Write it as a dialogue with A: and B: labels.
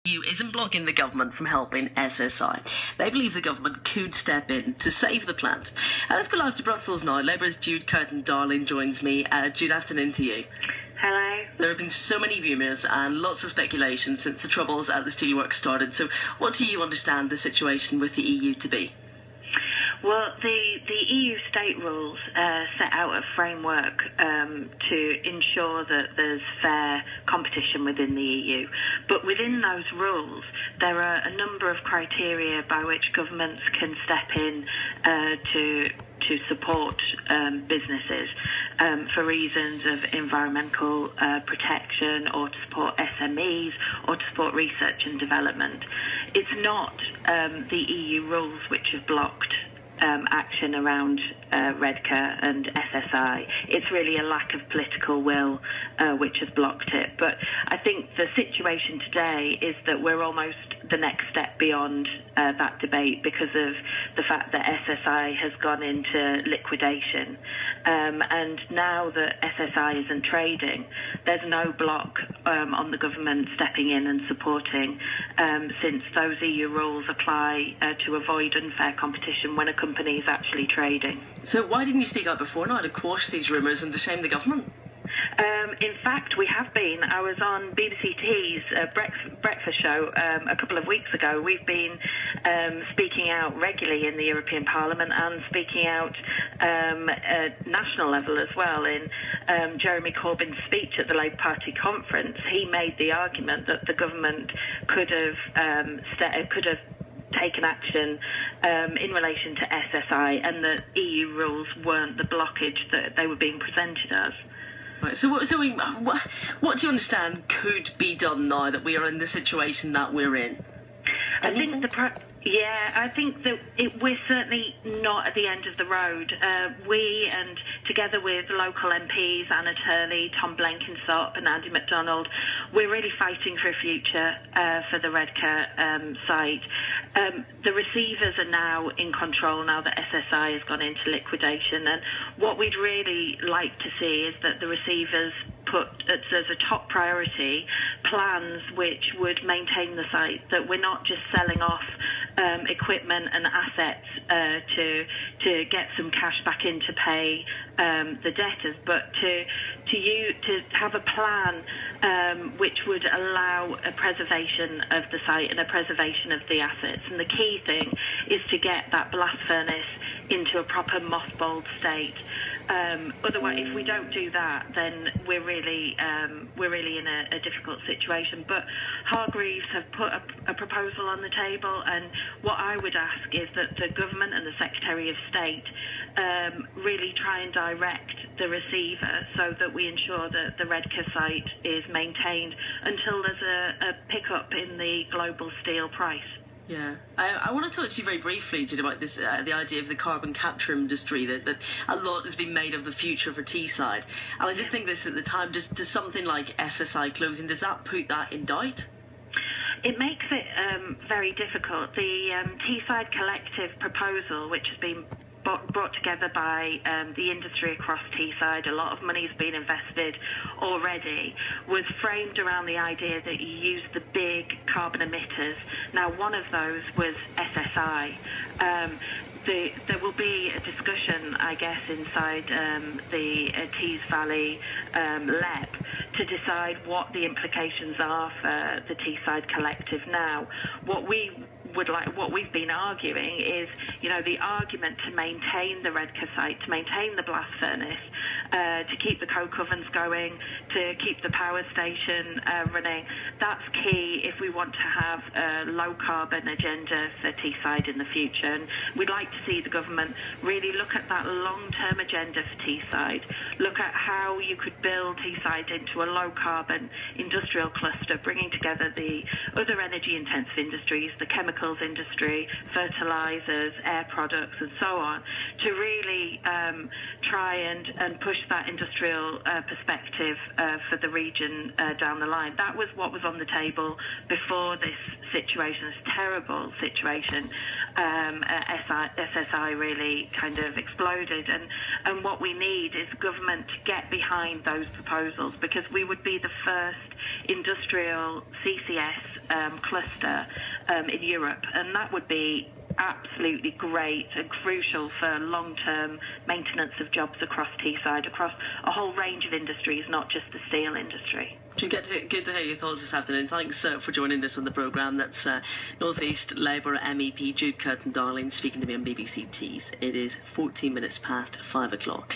A: EU isn't blocking the government from helping SSI. They believe the government could step in to save the plant. Let's go live to Brussels now. Labour's Jude Darling joins me. Jude, afternoon to you.
B: Hello.
A: There have been so many rumours and lots of speculation since the troubles at the steelworks started. So what do you understand the situation with the EU to be?
B: Well, the EU state rules set out a framework to ensure that there's fair competition within the EU. But within those rules, there are a number of criteria by which governments can step in to support businesses for reasons of environmental protection, or to support SMEs, or to support research and development. It's not the EU rules which have blocked action around Redcar and SSI. It's really a lack of political will which has blocked it. But I think the situation today is that we're almost the next step beyond that debate because of the fact that SSI has gone into liquidation. And now that SSI isn't trading, there's no block on the government stepping in and supporting, since those EU rules apply to avoid unfair competition when a company is actually trading.
A: So why didn't you speak up before now to quash these rumours and to shame the government?
B: In fact, we have been. I was on BBC Tees breakfast show a couple of weeks ago. We've been speaking out regularly in the European Parliament and speaking out at national level as well. In Jeremy Corbyn's speech at the Labour Party conference, he made the argument that the government could have taken action in relation to SSI, and that EU rules weren't the blockage that they were being presented as.
A: Right, so what do you understand could be done now that we are in the situation that we're in?
B: Anything? I think that we're certainly not at the end of the road. We, and together with local MPs, Anna Turley, Tom Blenkinsop and Andy MacDonald, we're really fighting for a future for the Redcar site. The receivers are now in control now that SSI has gone into liquidation, and what we'd really like to see is that the receivers put as a top priority plans which would maintain the site, that we're not just selling off equipment and assets to get some cash back in to pay the debtors, but to have a plan which would allow a preservation of the site and a preservation of the assets. And the key thing is to get that blast furnace into a proper mothballed state. Otherwise, if we don't do that, then we're really in a difficult situation. But Hargreaves have put a proposal on the table, and what I would ask is that the government and the Secretary of State really try and direct the receiver so that we ensure that the Redcar site is maintained until there's a pickup in the global steel price.
A: Yeah, I want to talk to you very briefly, Jude, about this, the idea of the carbon capture industry, that a lot has been made of the future for Teesside. And I did think this at the time, does something like SSI closing, does that put that in doubt?
B: It makes it very difficult. The Teesside Collective proposal, which has been brought together by the industry across Teesside, a lot of money has been invested already, was framed around the idea that you use the big carbon emitters. Now, one of those was SSI. There will be a discussion, I guess, inside the Tees Valley LEP to decide what the implications are for the Teesside Collective. Now, what we've been arguing is, the argument to maintain the Redcar site, to maintain the blast furnace, to keep the coke ovens going, to keep the power station running. That's key if we want to have a low carbon agenda for Teesside in the future. And we'd like to see the government really look at that long-term agenda for Teesside, look at how you could build Teesside into a low carbon industrial cluster, bringing together the other energy intensive industries, the chemicals industry, fertilizers, air products and so on, to really try and push that industrial perspective for the region down the line. That was what was on the table before this situation, this terrible situation. SSI really kind of exploded, and what we need is government to get behind those proposals, because we would be the first industrial CCS cluster in Europe, and that would be absolutely great and crucial for long-term maintenance of jobs across Teesside, across a whole range of industries, not just the steel industry.
A: Good to hear your thoughts this afternoon. Thanks for joining us on the programme. That's North East Labour MEP Jude Curtin-Darling speaking to me on BBC Tees. It is 14 minutes past 5 o'clock.